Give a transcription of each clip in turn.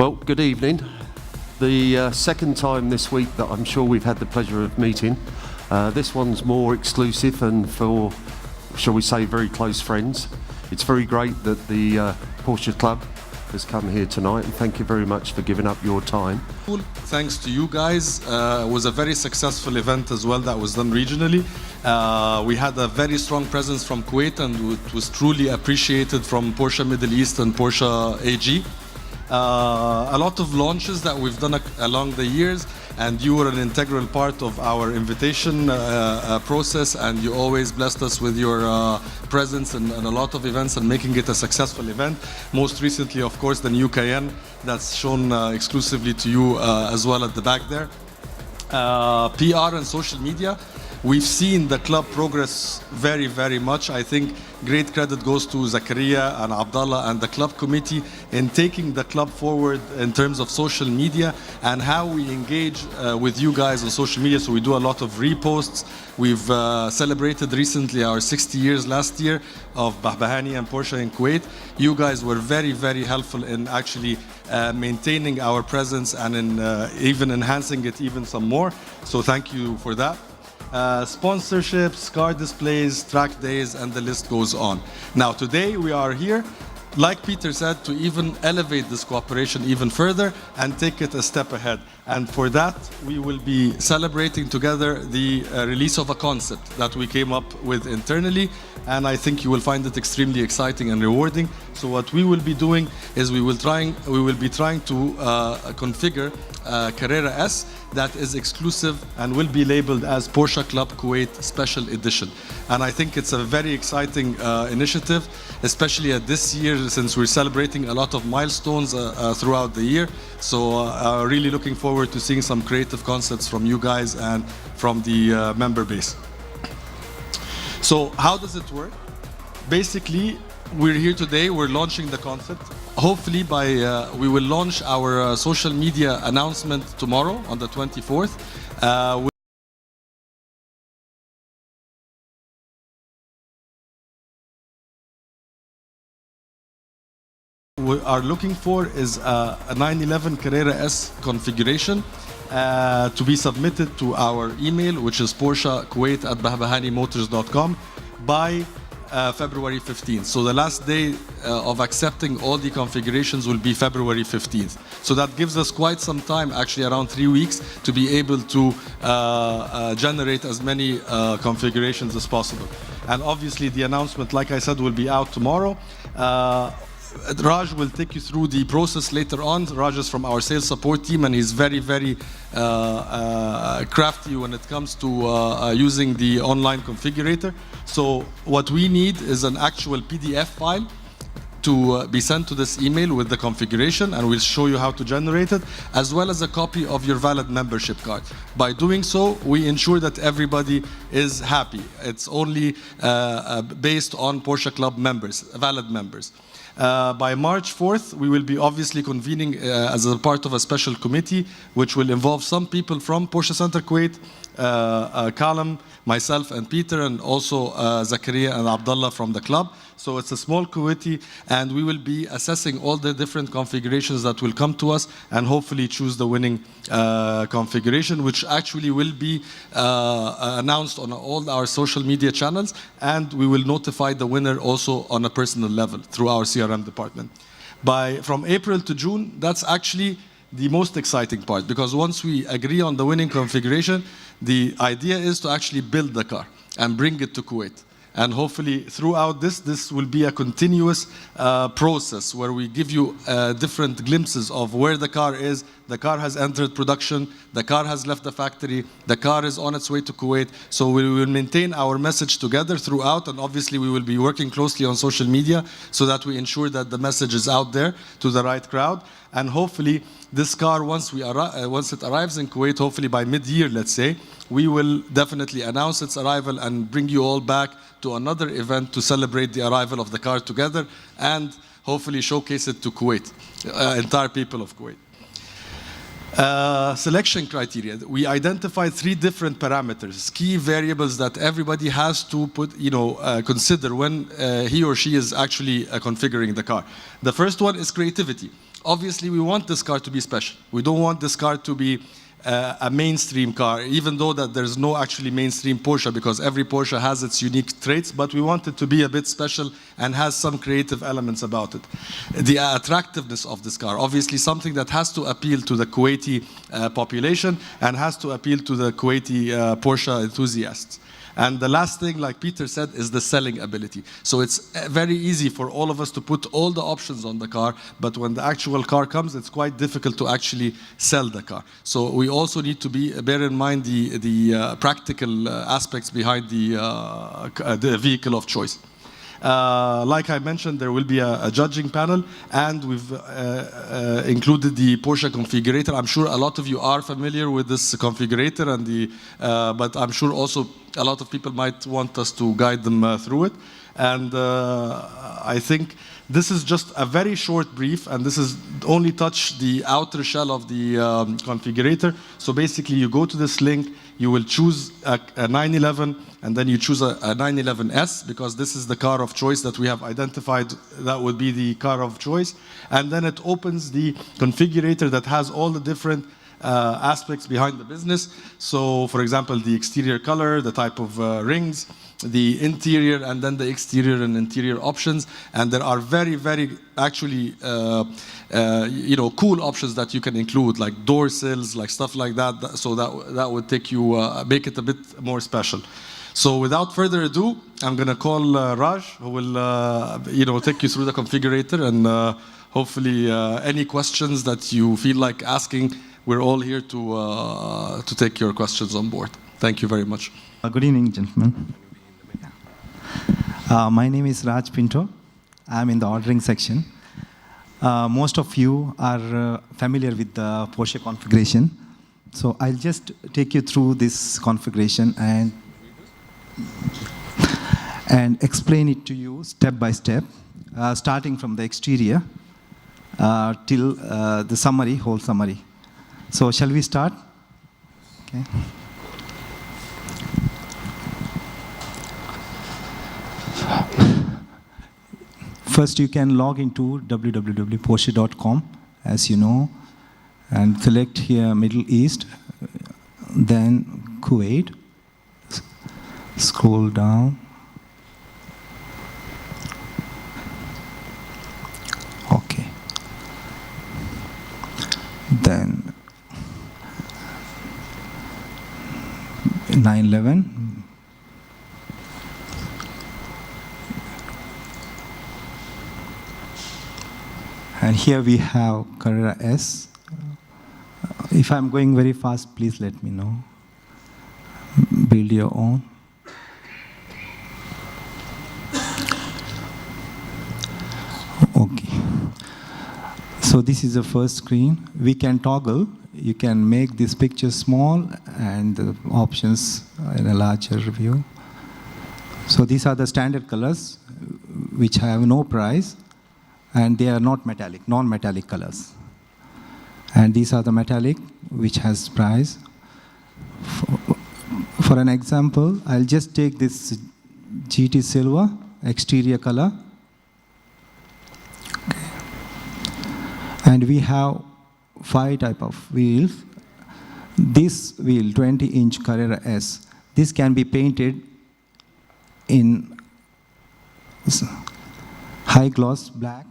Well, good evening. The second time this week that I'm sure we've had the pleasure of meeting. This one's more exclusive and for, shall we say, very close friends. It's very great that the Porsche Club has come here tonight, and thank you very much for giving up your time. Thanks to you guys. It was a very successful event as well that was done regionally. We had a very strong presence from Kuwait, and it was truly appreciated from Porsche Middle East and Porsche AG. A lot of launches that we've done along the years, and you were an integral part of our invitation process, and you always blessed us with your presence and a lot of events and making it a successful event. Most recently, of course, the new Cayenne that's shown exclusively to you as well at the back there. PR and social media. We've seen the club progress very, very much. I think great credit goes to Zakaria and Abdallah and the club committee in taking the club forward in terms of social media and how we engage with you guys on social media. So we do a lot of reposts. We've celebrated recently our 60 years last year of Bahbahani and Porsche in Kuwait. You guys were very, very helpful in actually maintaining our presence and in even enhancing it even some more. So thank you for that. Sponsorships, car displays, track days, and the list goes on. Now today we are here, like Peter said, to even elevate this cooperation even further and take it a step ahead. And for that, we will be celebrating together the release of a concept that we came up with internally, and I think you will find it extremely exciting and rewarding. So what we will be doing is we will be trying to configure Carrera S that is exclusive and will be labeled as Porsche Club Kuwait Special Edition. And I think it's a very exciting initiative, especially at this year since we're celebrating a lot of milestones throughout the year. So really looking forward to seeing some creative concepts from you guys and from the member base. So how does it work? Basically, we're here today, we're launching the concept. Hopefully we will launch our social media announcement tomorrow on the 24th. We are looking for is a 911 Carrera S configuration to be submitted to our email, which is porschekuwait@bahbahanimotors.com by February 15th. So the last day of accepting all the configurations will be February 15th. So that gives us quite some time, actually around 3 weeks, to be able to generate as many configurations as possible. And obviously the announcement, like I said, will be out tomorrow. Raj will take you through the process later on. Raj is from our sales support team, and he's very, very crafty when it comes to using the online configurator. So what we need is an actual PDF file to be sent to this email with the configuration, and we'll show you how to generate it, as well as a copy of your valid membership card. By doing so, we ensure that everybody is happy. It's only based on Porsche Club members, valid members. By March 4th, we will be obviously convening as a part of a special committee, which will involve some people from Porsche Center Kuwait, Callum, myself and Peter, and also Zakaria and Abdallah from the club. So it's a small committee, and we will be assessing all the different configurations that will come to us and hopefully choose the winning configuration, which actually will be announced on all our social media channels, and we will notify the winner also on a personal level through our CRM department. From April to June, that's actually the most exciting part, because once we agree on the winning configuration, the idea is to actually build the car and bring it to Kuwait. And hopefully throughout this will be a continuous process where we give you different glimpses of where the car is. The car has entered production, the car has left the factory, the car is on its way to Kuwait. So we will maintain our message together throughout, and obviously we will be working closely on social media so that we ensure that the message is out there to the right crowd. And hopefully this car, once it arrives in Kuwait, hopefully by mid-year, let's say, we will definitely announce its arrival and bring you all back to another event to celebrate the arrival of the car together and hopefully showcase it to Kuwait, entire people of Kuwait. Selection criteria. We identified 3 different parameters, key variables that everybody has to consider when he or she is actually configuring the car. The first one is creativity. Obviously, we want this car to be special. We don't want this car to be a mainstream car, even though that there's no actually mainstream Porsche, because every Porsche has its unique traits, but we want it to be a bit special and has some creative elements about it. The attractiveness of this car, obviously something that has to appeal to the Kuwaiti population and has to appeal to the Kuwaiti Porsche enthusiasts. And the last thing, like Peter said, is the selling ability. So it's very easy for all of us to put all the options on the car, but when the actual car comes, it's quite difficult to actually sell the car. So we also need to bear in mind the practical aspects behind the vehicle of choice. Like I mentioned, there will be a judging panel, and we've included the Porsche configurator. I'm sure a lot of you are familiar with this configurator, but I'm sure also a lot of people might want us to guide them through it. And I think this is just a very short brief, and this is only touch the outer shell of the configurator. So basically, you go to this link, you will choose a 911, and then you choose a 911S, because this is the car of choice that we have identified that would be the car of choice. And then it opens the configurator that has all the different aspects behind the business. So, for example, the exterior color, the type of rings, the interior, and then the exterior and interior options. And there are very, very actually cool options that you can include, like door sills, like stuff like that. So that would make it a bit more special. So without further ado, I'm going to call Raj, who will take you through the configurator, and hopefully any questions that you feel like asking, we're all here to take your questions on board. Thank you very much. Good evening, gentlemen. My name is Raj Pinto. I'm in the ordering section. Most of you are familiar with the Porsche configuration. So I'll just take you through this configuration and explain it to you step by step, starting from the exterior till the whole summary. So shall we start? Okay. First, you can log into www.porsche.com, as you know, and select here Middle East, then Kuwait. Scroll down. Okay. Then 911. And here we have Carrera S. If I'm going very fast, please let me know. Build your own. Okay. So this is the first screen. We can toggle. You can make this picture small and the options in a larger view. So these are the standard colors which have no price, and they are not metallic, non-metallic colors. And these are the metallic which has price. For an example, I'll just take this GT Silver exterior color. Okay. And we have 5 type of wheels. This wheel, 20-inch Carrera S, this can be painted in high gloss black.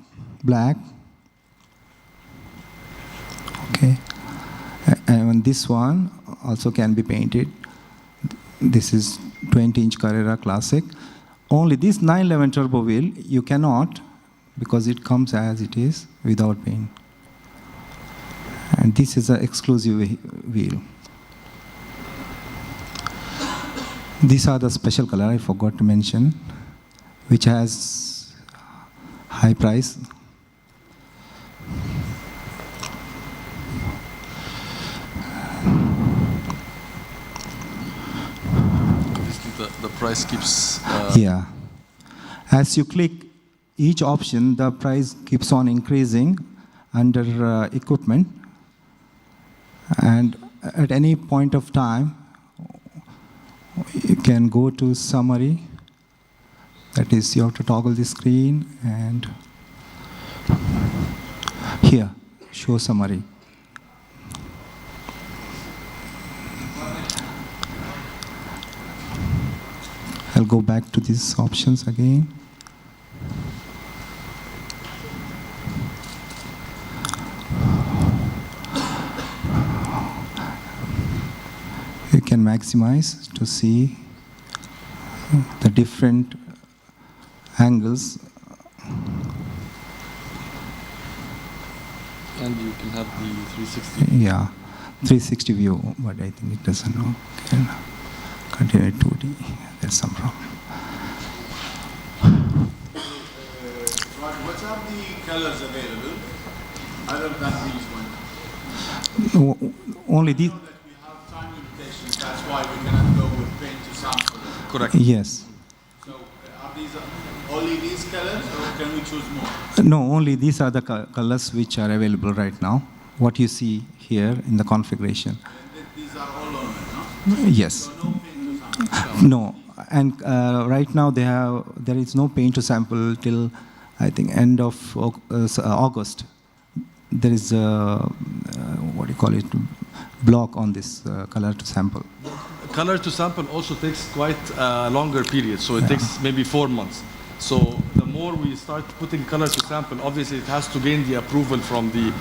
Okay. And this one also can be painted. This is 20-inch Carrera Classic. Only this 911 turbo wheel, you cannot, because it comes as it is without paint. And this is an exclusive wheel. These are the special color I forgot to mention, which has high price. The price keeps... Yeah. As you click each option, the price keeps on increasing under equipment. And at any point of time, you can go to summary. That is, you have to toggle the screen, and here, show summary. I'll go back to these options again. You can maximize to see the different angles. And you can have the 360. Yeah, 360 view, but I think it doesn't know. Can continue 2D. There's some problem. What are the colors available other than these ones? Only these. That we have time limitations, that's why we cannot go with paint to sample. Correct. Yes. So are these only these colors, or can we choose more? No, only these are the colors which are available right now. What you see here in the configuration. These are all ornament, no? Yes. So no paint to sample. No, and right now there is no paint to sample till I think end of August. There is a what do you call it, block on this color to sample. Color to sample also takes quite a longer period, so it takes maybe 4 months. So the more we start putting color to sample, obviously it has to gain the approval from the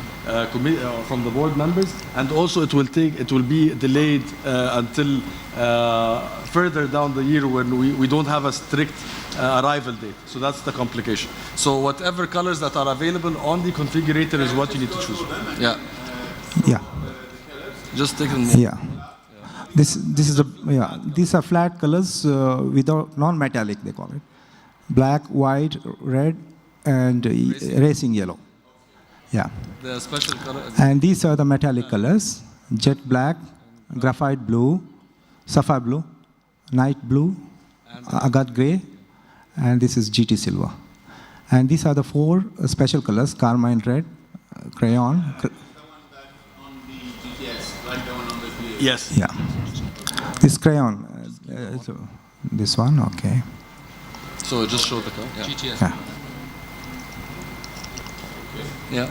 from the board members, and also it will be delayed until further down the year when we don't have a strict arrival date. So that's the complication. So whatever colors that are available on the configurator is what you need to choose. Yeah. Yeah. Just take them. Yeah. This is a these are flat colors without non-metallic, they call it. Black, white, red, and racing yellow. Yeah. The special color. And these are the metallic colors: jet black, graphite blue, sapphire blue, night blue, agate gray, and this is GT silver. And these are the 4 special colors: carmine red, crayon. The one that on the GTS, like the one on the PA. Yes. Yeah. This crayon. This one, okay. So just show the color. Yeah. GTS. Yeah. Yeah.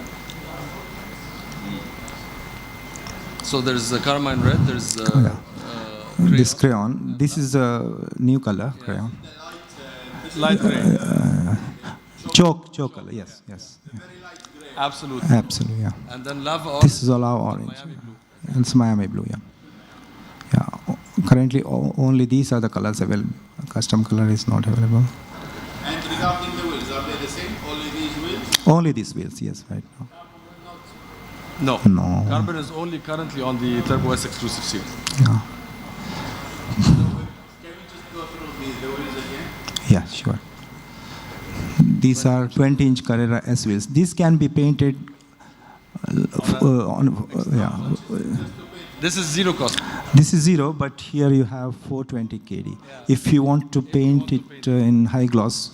So there's the carmine red. There's This crayon. This is a new color crayon. light gray. Choke color. Yes. Yeah. Absolutely. Absolutely. Yeah. And then lava orange. This is all our orange. Miami blue. And it's Miami blue. Yeah. Yeah. Currently, only these are the colors available. Custom color is not available. And regarding the wheels, are they the same? Only these wheels? Only these wheels. Yes. Right now. No. No. Carbon is only currently on the Turbo S exclusive series. Yeah. Can we just go through the wheels again? Yeah. Sure. These are 20-inch Carrera S wheels. These can be painted This is zero cost. This is 0, but here you have 420 KD. If you want to paint it in high gloss,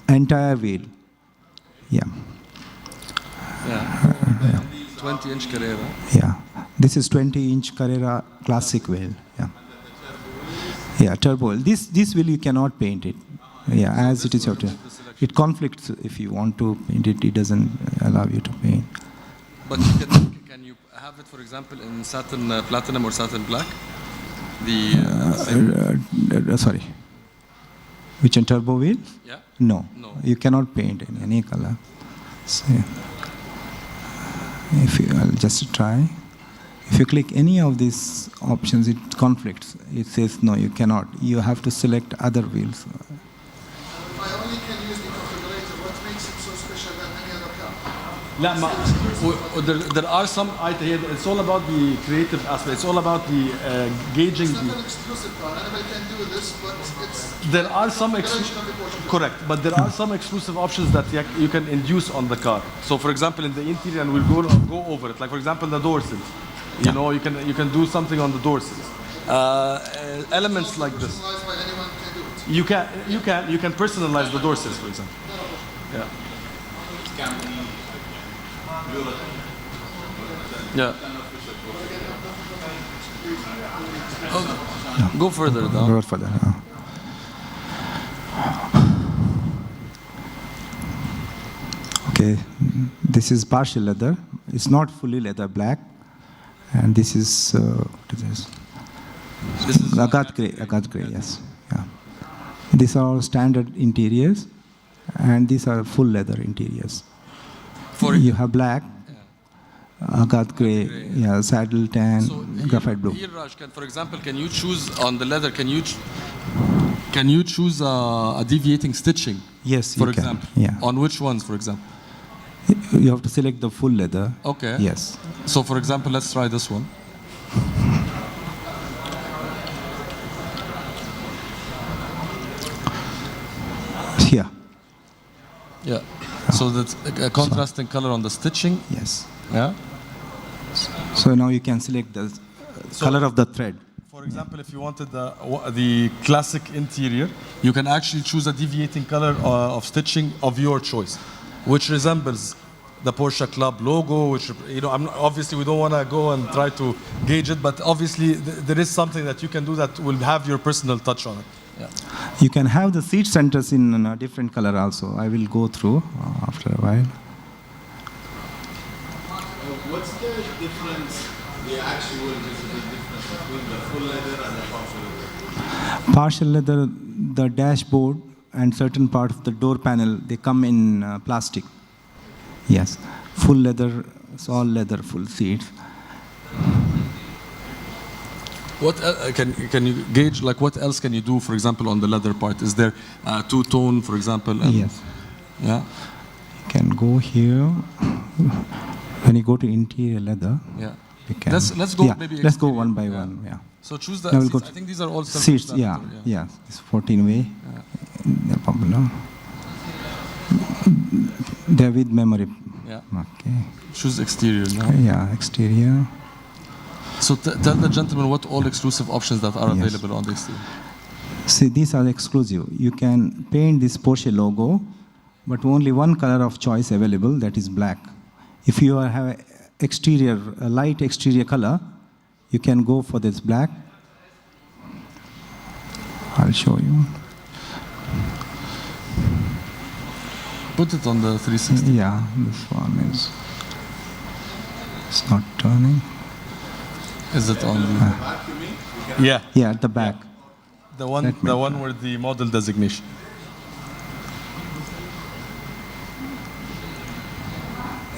entire wheel. Yeah. Yeah. 20-inch Carrera. Yeah. This is 20-inch Carrera classic wheel. Yeah. Yeah, turbo wheel. This wheel you cannot paint it. Yeah, as it is. It conflicts if you want to paint it. It doesn't allow you to paint. But can you have it, for example, in satin platinum or satin black? Sorry. Which in turbo wheel? Yeah. No. No. You cannot paint in any color. So, I'll just try. If you click any of these options, it conflicts. It says no, you cannot. You have to select other wheels. I only can use the configurator. What makes it so special than any other car? There are some items here. It's all about the creative aspect. It's all about the gauging. It's not an exclusive car. Anybody can do this, but it's There are some correct, but there are some exclusive options that you can induce on the car. So, for example, in the interior, and we'll go over it. Like, for example, the door sills. You know, you can do something on the door sills. Elements like this. personalized by anyone can do it. You can personalize the door sills, for example. Yeah. Yeah. Go further down. Go further. Okay, this is partial leather. It's not fully leather black, and this is what is this? This is Agate gray. Agate gray. Yes. Yeah. These are all standard interiors, and these are full leather interiors. You have black, agate gray, yeah, saddle tan, So graphite blue. Here, Raj, for example, can you choose on the leather? Can you choose a deviating stitching? Yes, For you can. example. Yeah. On which ones, for example? You have to select the full leather. Okay. Yes. So, for example, let's try this one. Here. Yeah. So that's a contrasting color on the stitching. Yes. Yeah. So now you can select the color of the thread. For example, if you wanted the classic interior, you can actually choose a deviating color of stitching of your choice, which resembles the Porsche Club logo. Which obviously we don't want to go and try to gauge it, but obviously there is something that you can do that will have your personal touch on it. Yeah. You can have the seat centers in a different color also. I will go through after a while. What's the difference, the actual visible difference between the full leather and the partial leather? Partial leather, the dashboard and certain part of the door panel, they come in plastic. Yes. Full leather, it's all leather, full seats. What can you gauge? Like, what else can you do? For example, on the leather part, is there two-tone, for example? And, Yes. Yeah. You can go here. When you go to interior leather, Yeah. you can. Let's go. Yeah, Maybe let's go exterior. one by Yeah. one. Yeah. So choose the Now we'll seats. go I think these are all Seats. Yeah. self-explanatory, Yeah. It's 14 way. They're popular. They're with memory. Yeah. Okay. Choose exterior now. Yeah. Exterior. So tell the gentleman what all exclusive options that are Yes. available on the exterior. See, these are exclusive. You can paint this Porsche logo, but only one color of choice available, that is black. If you have a light exterior color, you can go for this black. I'll show you. Put it on the 360. Yeah, this one is. It's not turning. Is it on the? Yeah. Yeah, at the back. The one with the model designation.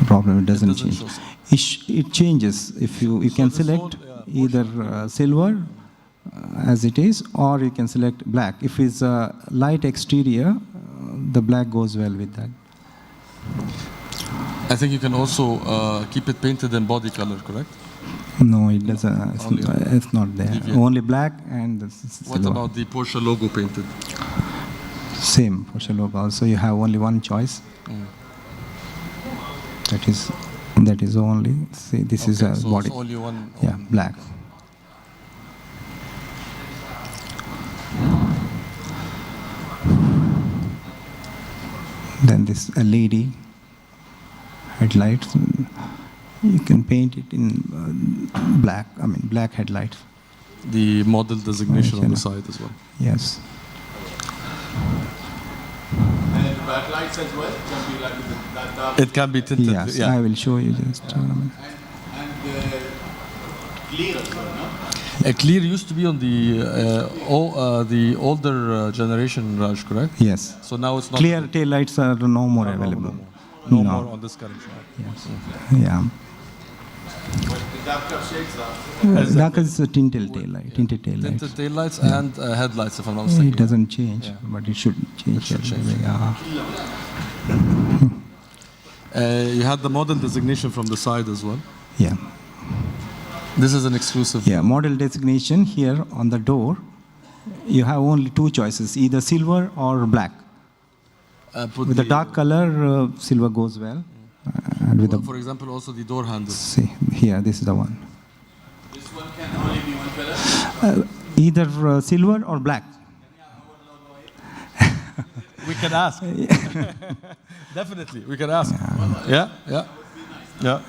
Problem, it doesn't doesn't change. show. It changes. If you can this select whole, yeah, either silver as it is, or you can select black. If it's a light exterior, the black goes well with that. I think you can also keep it painted in body color, correct? No, it doesn't. It's not there. Deviate. Only black and the silver. What about the Porsche logo painted? Same Porsche logo. Also, you have only one choice. That is only. See, this is Okay, a so body. it's only one. Yeah, black. Then this LED headlights. You can paint it in black. I mean, black headlights. The model designation on the Yeah. side as well. Yes. And backlights as well? Can be like that dark. It can be tinted. Yes. Yeah. I will show you just. And clear as well, no? Clear used to be on the older generation, Raj, correct? Yes. So now it's not. Clear tail lights are no more available. No more on this current car. Yes. Yeah. But the darker shades are. Dark is a tinted tail light. Tinted tail lights. Tinted taillights and headlights, if I'm not mistaken. It doesn't change, Yeah. but it should change. It should change. Yeah. You had the model designation from the side as well. Yeah. This is an exclusive. Yeah. Model designation here on the door. You have only two choices: either silver or black. Put With the dark color, silver goes well. And with the for example, also the door handle. see here, this is the one. This one can only be one color? Either silver or black. We can ask. Definitely, we can ask. Yeah, yeah, yeah.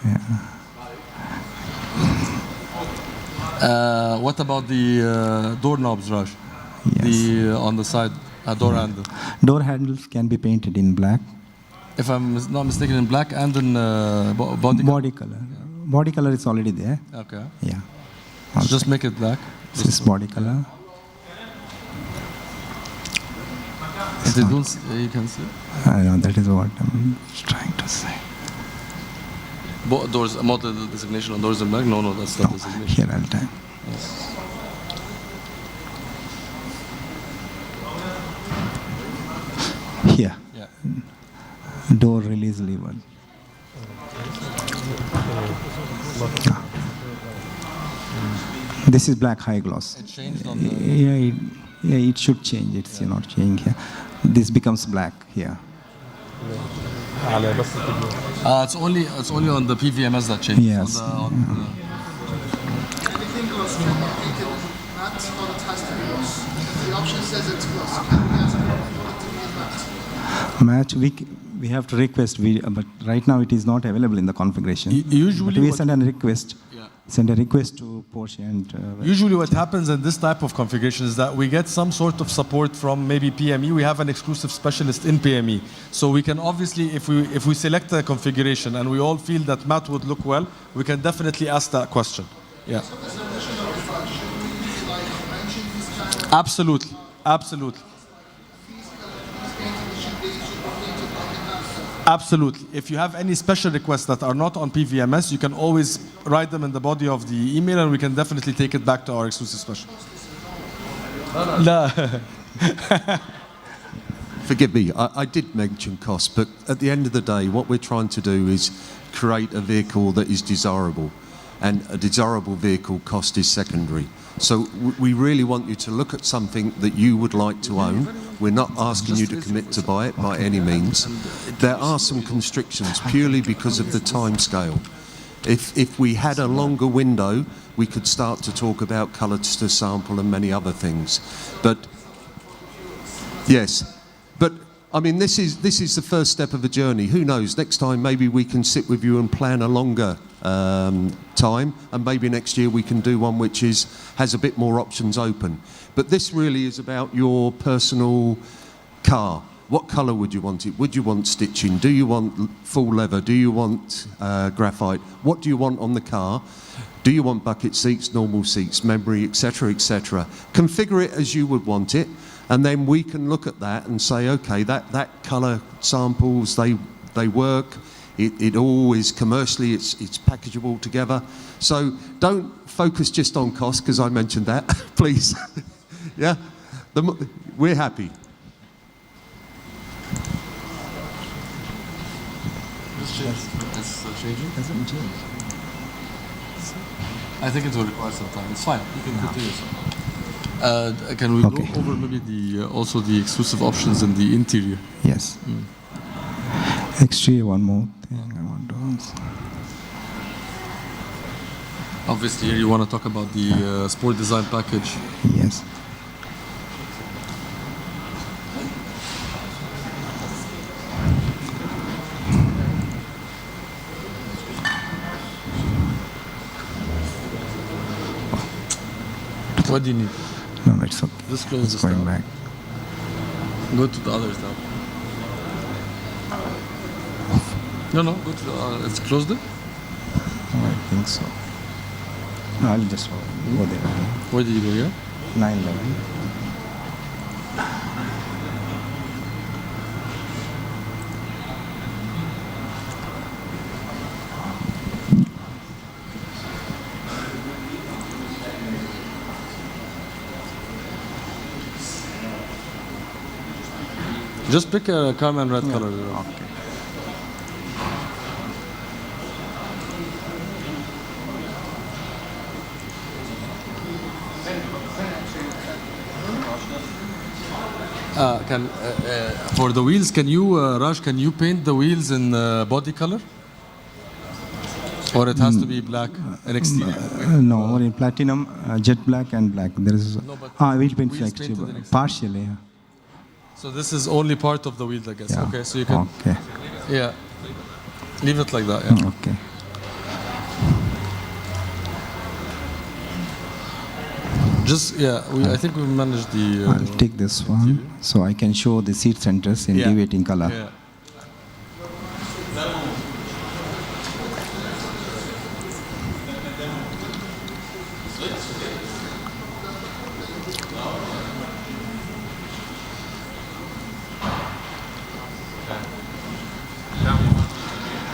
What about the doorknobs, Raj? Yes. The on the side, door handle. Door handles can be painted in black. If I'm not mistaken, in black and in body. Body color. Body color is already there. Okay. Yeah. So just make it black. This is body color. They don't. You can see. I know that is what I'm trying to say. Doors. Model designation on doors in black. No, that's not designation. Here I'll type. Here. Yeah. Door release lever. This is black high gloss. It changed on the. Yeah, it should change. It's not changing here. This becomes black here. It's only on the PVMS that changes. Yes. Anything gloss can be painted matte or it has to be gloss. The option says it's gloss. Can we ask for it to be matte? Match we have to request, but right now it is not available in the configuration. Usually But we what- send a request. Yeah. Send a request to Porsche and. Usually what happens in this type of configuration is that we get some sort of support from maybe PME. We have an exclusive specialist in PME. So we can obviously, if we select a configuration and we all feel that matte would look well, we can definitely ask that question. Yeah. Absolutely. Absolutely. Absolutely. If you have any special requests that are not on PVMS, you can always write them in the body of the email and we can definitely take it back to our exclusive specialist. No. Forgive me, I did mention cost, but at the end of the day, what we're trying to do is create a vehicle that is desirable, and a desirable vehicle cost is secondary. So we really want you to look at something that you would like to own. We're not asking you to commit to buy it by any means. There are some constrictions purely because of the time scale. If we had a longer window, we could start to talk about colour to sample and many other things. But yes, but I mean, this is the first step of a journey. Who knows? Next time, maybe we can sit with you and plan a longer time, and maybe next year we can do one which has a bit more options open. But this really is about your personal car. What colour would you want it? Would you want stitching? Do you want full leather? Do you want graphite? What do you want on the car? Do you want bucket seats, normal seats, memory, etc., etc.? Configure it as you would want it, and then we can look at that and say, okay, that colour samples, they work. It all is commercially, it's packageable together. So don't focus just on cost, because I mentioned that, please. Yeah, we're happy. It's changing? I think it will require some time. It's fine. You can continue. Can we Okay. go over maybe also the exclusive options in the interior? Yes. Exterior, one more thing I want to answer. Obviously, here you want to talk about the sport design package. Yes. What do you need? No, it's okay. Just close It's this going down. back. Go to the others now. No, go to the it's closed it? Oh, I think so. No, I'll just go there. Where did you go here? 911. Just pick a Carmen red color. Okay. For the wheels, can you, Raj, can you paint the wheels in body color? Or it has to be black and exterior? No, or in platinum, jet black and black. There is. but Wheel paint wheels actually, painted in exterior. partially. Yeah. So this is only part of the wheels, I guess. Yeah. Okay, so you can, Okay. yeah, leave it like that. Yeah. Okay. Just, yeah, I think we managed the... I'll take this one so I can show the seat centers in Yeah. deviating color. Yeah.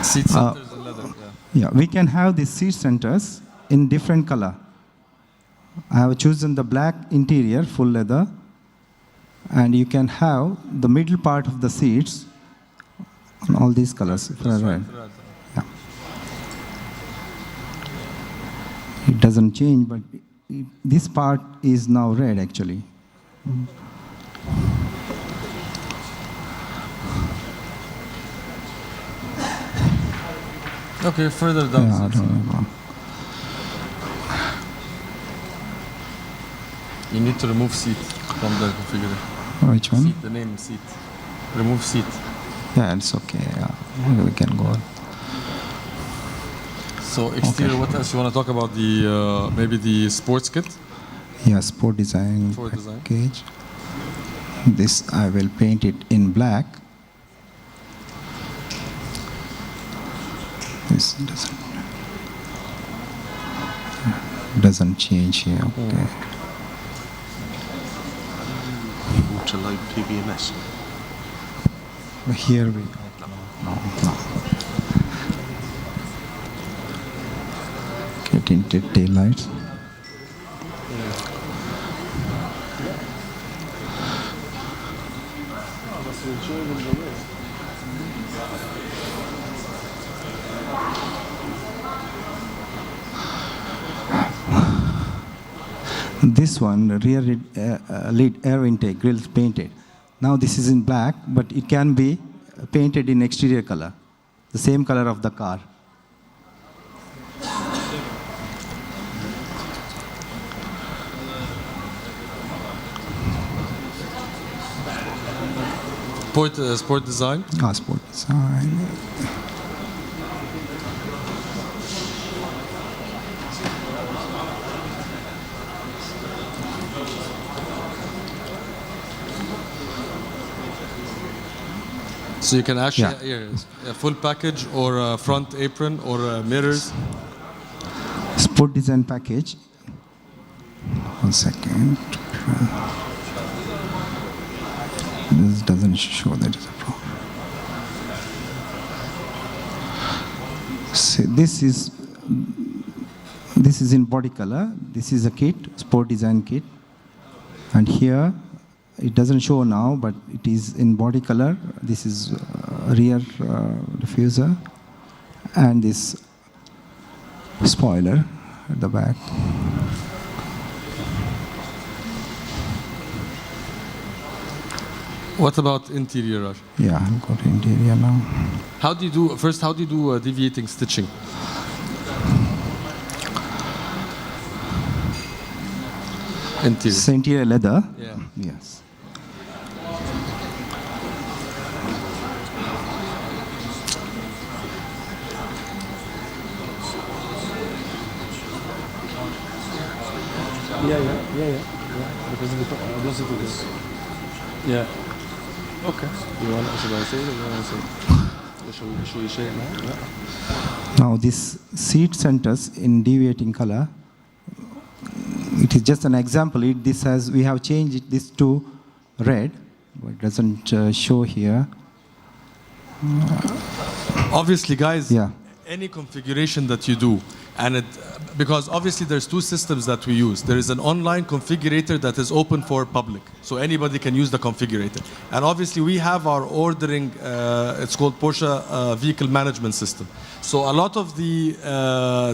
Seat centers and leather, yeah. Yeah, we can have the seat centers in different color. I have chosen the black interior, full leather, and you can have the middle part of the seats on all these colors. Right. Yeah. It doesn't change, but this part is now red actually. Okay, further down. Yeah, I don't know. You need to remove seat from the configuration. Which one? Seat, the name seat. Remove seat. Yeah, it's okay. Yeah. We can go on. So exterior, what else you want to talk about? The maybe the sports kit. Yeah, sport design Sport design. package. This I will paint it in black. This doesn't change here. Okay. Able to load PVMS. But here we no. Get into taillights. This one, the rear lead air intake grill is painted. Now this is in black, but it can be painted in exterior color, the same color of the car. Sport design. Sport design. So you can actually Yeah. here, a full package or a front apron or mirrors. Sport design package. 1 second. This doesn't show that is a problem. See, this is in body color. This is a kit, sport design kit, and here it doesn't show now, but it is in body color. This is rear diffuser, and this spoiler at the back. What about interior, Raj? Yeah, I'll go to interior now. How do you do deviating stitching? Interior. It's interior leather. Yeah. Yes. Yeah. Because of the those are this. Yeah. Okay. You want should I say it or you want to say? Should we share it now? Yeah. Now this seat centers in deviating color. It is just an example. We have changed this to red, but it doesn't show here. Obviously, guys, Yeah. any configuration that you do, and because obviously there's two systems that we use. There is an online configurator that is open for public, so anybody can use the configurator. And obviously we have our ordering, it's called Porsche Vehicle Management System. So a lot of the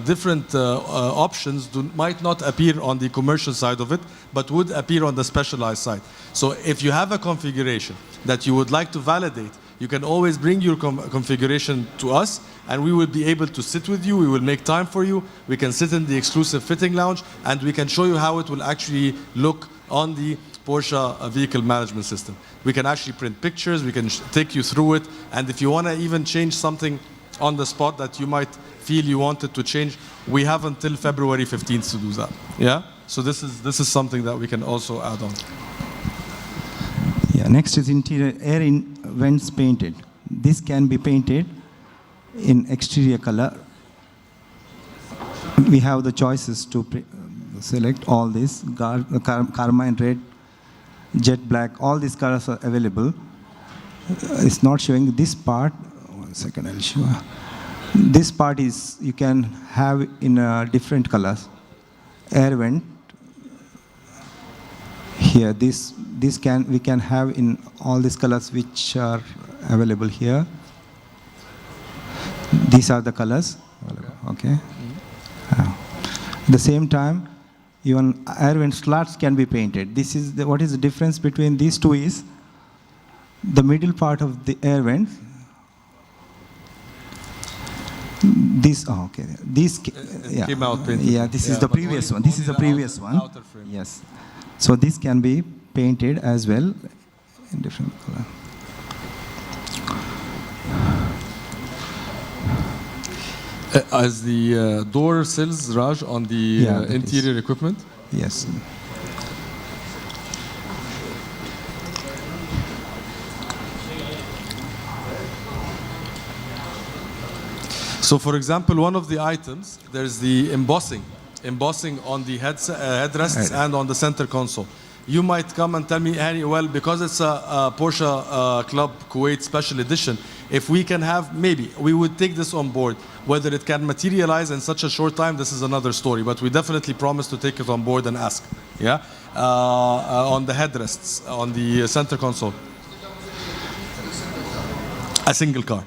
different options might not appear on the commercial side of it, but would appear on the specialized side. So if you have a configuration that you would like to validate, you can always bring your configuration to us, and we will be able to sit with you. We will make time for you. We can sit in the exclusive fitting lounge, and we can show you how it will actually look on the Porsche Vehicle Management System. We can actually print pictures. We can take you through it. And if you want to even change something on the spot that you might feel you wanted to change, we have until February 15th to do that. Yeah? So this is something that we can also add on. Yeah, next is interior air vents painted. This can be painted in exterior color. We have the choices to select all this, carmine red, jet black, all these colors are available. It's not showing this part. 1 second, I'll show. This part is, you can have in different colors. Air vent. Here, we can have in all these colors which are available here. These are the colors. Okay. At the same time, even air vent slats can be painted. This is what is the difference between these two is the middle part of the air vent. This Came out painted. Yeah, this is the but previous only- one. This only is the the previous one. outer frame. Yes. So this can be painted as well in different color. As the door sills, Raj, on the Yeah, that interior equipment. Yes. So for example, one of the items, there's the embossing on the headrests and on the center console. You might come and tell me, Hani, well, because it's a Porsche Club Kuwait Special Edition, if we can have, maybe, we would take this on board. Whether it can materialize in such a short time, this is another story, but we definitely promise to take it on board and ask, yeah? On the headrests, on the center console. A single car.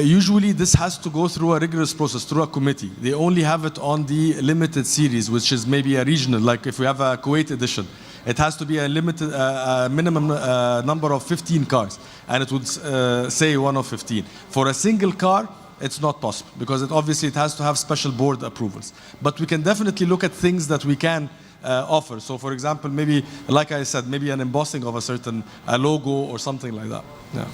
Usually this has to go through a rigorous process, through a committee. They only have it on the limited series, which is maybe a regional, like if we have a Kuwait edition. It has to be a limited, minimum number of 15 cars, and it would say one of 15. For a single car, it's not possible, because obviously it has to have special board approvals. But we can definitely look at things that we can offer. So for example, maybe, like I said, maybe an embossing of a certain logo or something like that. Yeah.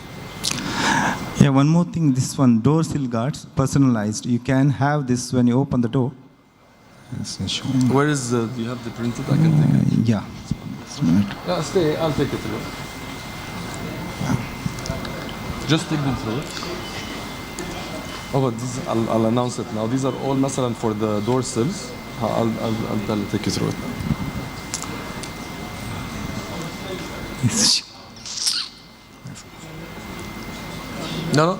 Yeah, one more thing, this one, door sill guards, personalized. You can have this when you open the door. Where is do you have the printed? I can take it. Yeah. Just a minute. Yeah, stay. I'll take it through. Just take them through. Oh, but these, I'll announce it now. These are all masalan for the door sills. I'll take you through it. No.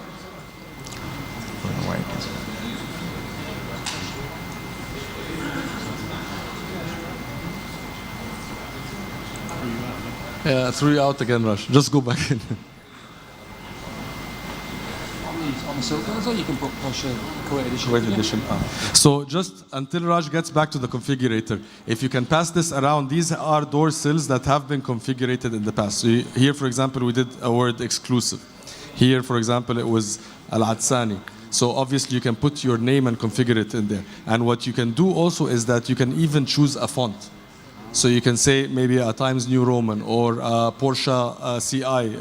Yeah, threw you out again, Rush. Just go back in. On the silvers, or you can put Porsche Kuwait Edition. Kuwait Edition. So just until Raj gets back to the configurator, if you can pass this around, these are door sills that have been configured in the past. So here, for example, we did a word exclusive. Here, for example, it was Al-Adsani. So obviously you can put your name and configure it in there. And what you can do also is that you can even choose a font. So you can say maybe a Times New Roman or a Porsche CI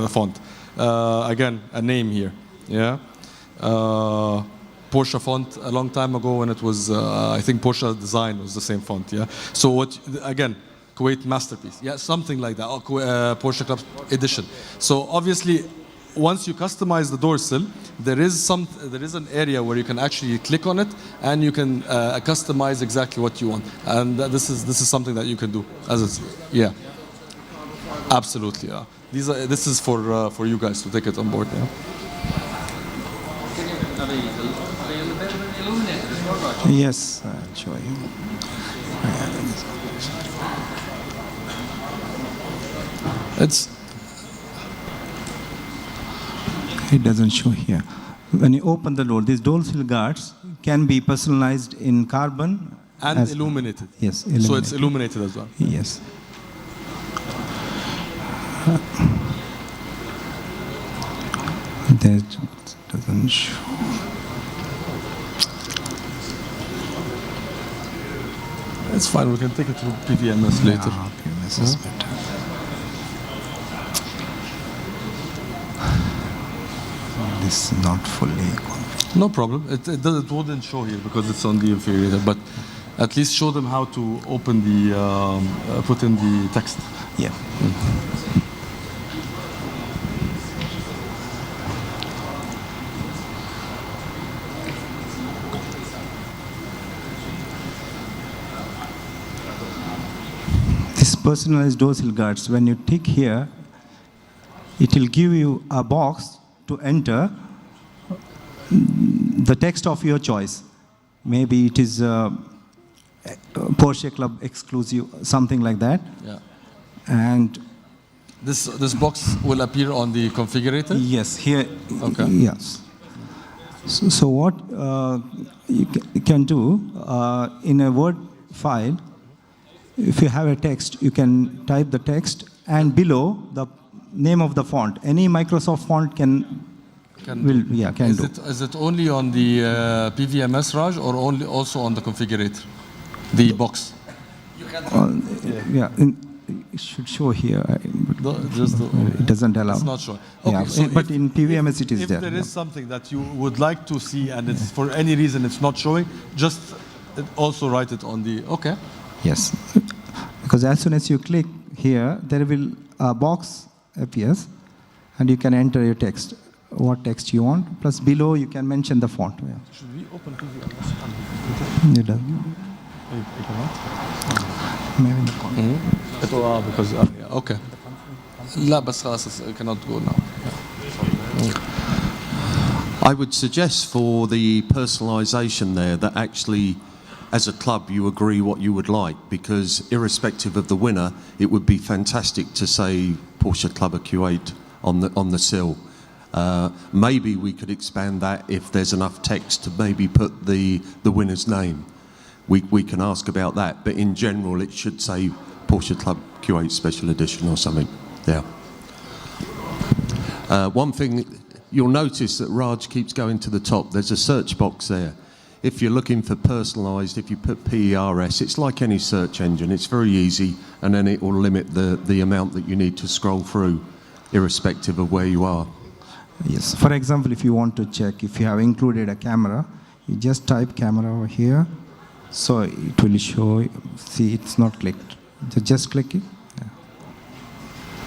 font. Again, a name here. Yeah. Porsche font a long time ago when it was, I think Porsche design was the same font. Yeah. So what, again, Kuwait masterpiece. Yeah, something like that. Or Porsche Club Edition. So obviously, once you customize the door sill, there is an area where you can actually click on it and you can customize exactly what you want. And this is something that you can do as it's, yeah. Absolutely. Yeah. This is for you guys to take it on board. Yeah. Are they illuminated as well, Raj? Yes, I'll show you. It doesn't show here. When you open the door, these door sill guards can be personalized in carbon and illuminated. Yes, illuminated. So it's illuminated as well. Yes. That doesn't show. It's fine. We can take it to PVMS later. PVMS is better. This is not fully configured. No problem. It wouldn't show here because it's on the inferior, but at least show them how to open the, put in the text. Yeah. This personalized dorsal guards, when you tick here, it will give you a box to enter the text of your choice. Maybe it is Porsche Club exclusive, something like that. Yeah. And This box will appear on the configurator? yes, here, Okay. yes. So what you can do, in a Word file, if you have a text, you can type the text and below the name of the font. Any Microsoft font can do. Is it only on the PVMS, Raj, or only also on the configurator? The box? Yeah, it should show here. It doesn't allow. It's not showing. Yeah, Okay, so but in PVMS it is if there. there yeah. is something that you would like to see and it's for any reason it's not showing, just also write it on the, okay. Yes, because as soon as you click here, there will a box appears, and you can enter your text, what text you want. Plus below you can mention the font. Yeah. Should we open PVMS? You do. Maybe in the corner. Because Okay. لا بس خلاص it cannot go now. I would suggest for the personalisation there that actually, as a club, you agree what you would like, because irrespective of the winner, it would be fantastic to say Porsche Club of Kuwait on the sill. Maybe we could expand that if there's enough text to maybe put the winner's name. We can ask about that, but in general, it should say Porsche Club Kuwait Special Edition or something. Yeah. One thing you'll notice that Raj keeps going to the top. There's a search box there. If you're looking for personalised, if you put PERS, it's like any search engine. It's very easy, and then it will limit the amount that you need to scroll through, irrespective of where you are. Yes. For example, if you want to check if you have included a camera, you just type camera over here, so it will show. See, it's not clicked. Just click it. Yeah.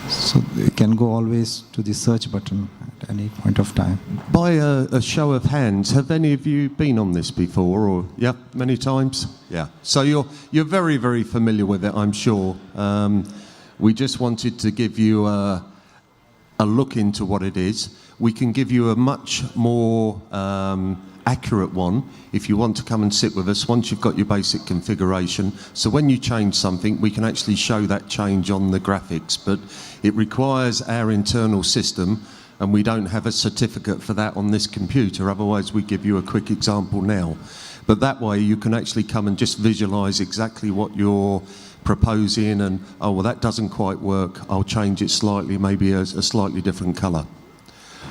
So you can go always to the search button at any point of time. By a show of hands, have any of you been on this before? Or yeah, many times. Yeah. So you're very, very familiar with it, I'm sure. We just wanted to give you a look into what it is. We can give you a much more accurate one if you want to come and sit with us once you've got your basic configuration. So when you change something, we can actually show that change on the graphics, but it requires our internal system, and we don't have a certificate for that on this computer. Otherwise, we give you a quick example now. But that way you can actually come and just visualize exactly what you're proposing, and oh, well, that doesn't quite work. I'll change it slightly, maybe a slightly different color.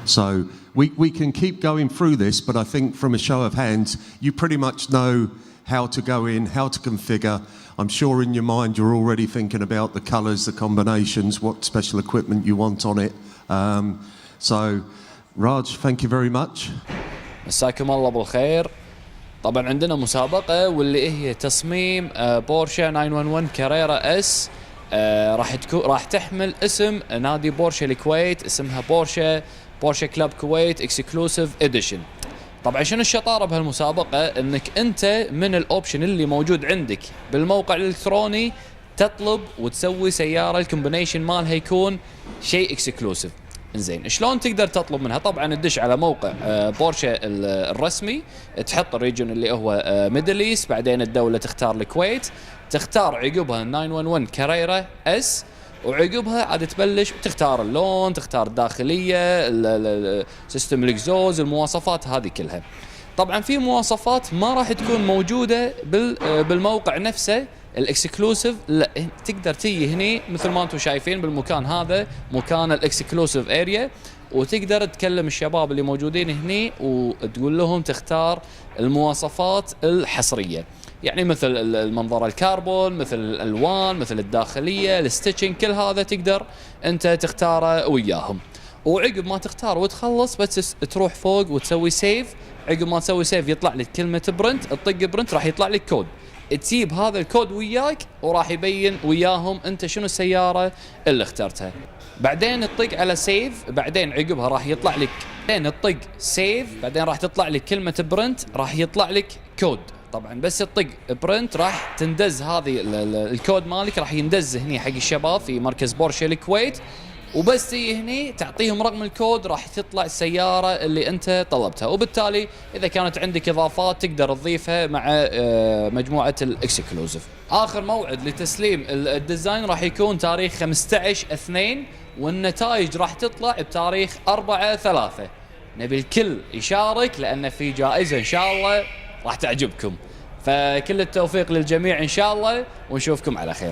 So we can keep going through this, but I think from a show of hands, you pretty much know how to go in, how to configure. I'm sure in your mind you're already thinking about the colors, the combinations, what special equipment you want on it. So Raj, thank you very much. مساكم الله بالخير. طبعا عندنا مسابقة واللي هي تصميم بورشه 911 كاريرا اس. راح تحمل اسم نادي بورشه الكويت، اسمها بورشه كلاب كويت اكسكلوسيف اديشن. طبعا شنو الشطاره بهالمسابقه؟ انك انت من الاوبشن اللي موجود عندك بالموقع الالكتروني تطلب وتسوي سياره الكومبينيشن مالها يكون شيء اكسكلوسيف. انزين شلون تقدر تطلب منها؟ طبعا تدش على موقع بورشه الرسمي، تحط الريجن اللي هو ميدل ايست، بعدين الدوله تختار الكويت، تختار عقبها 911 كاريرا اس، وعقبها عاد تبلش تختار اللون، تختار الداخليه، سيستم الاكزوز، المواصفات هذه كلها. طبعا في مواصفات ما راح تكون موجوده بالموقع نفسه الاكسكلوسيف، لا تقدر تيجي هني مثل ما انتم شايفين بالمكان هذا مكان الاكسكلوسيف اريا، وتقدر تكلم الشباب اللي موجودين هني وتقول لهم تختار المواصفات الحصريه، يعني مثل المنظر الكربون، مثل الالوان، مثل الداخليه، الستيتشنج، كل هذا تقدر انت تختاره وياهم. وعقب ما تختار وتخلص بس تروح فوق وتسوي سيف. عقب ما تسوي سيف يطلع لك كلمة برنت، تطق برنت راح يطلع لك كود، تجيب هذا الكود وياك وراح يبين وياهم انت شنو السيارة اللي اخترتها. بعدين تطق على سيف، بعدين عقبها راح يطلع لك، بعدين تطق سيف، بعدين راح تطلع لك كلمة برنت، راح يطلع لك كود. طبعا بس تطق برنت راح تندز هذه الكود مالك، راح يندز هني حق الشباب في مركز بورشه الكويت، وبس تيجي هني تعطيهم رقم الكود راح تطلع السيارة اللي انت طلبتها. وبالتالي اذا كانت عندك اضافات تقدر تضيفها مع مجموعة الاكسكلوزيف. اخر موعد لتسليم الديزاين راح يكون تاريخ 15/2 والنتائج راح تطلع بتاريخ 4/3. نبي الكل يشارك لان في جائزة ان شاء الله راح تعجبكم. فكل التوفيق للجميع ان شاء الله ونشوفكم على خير.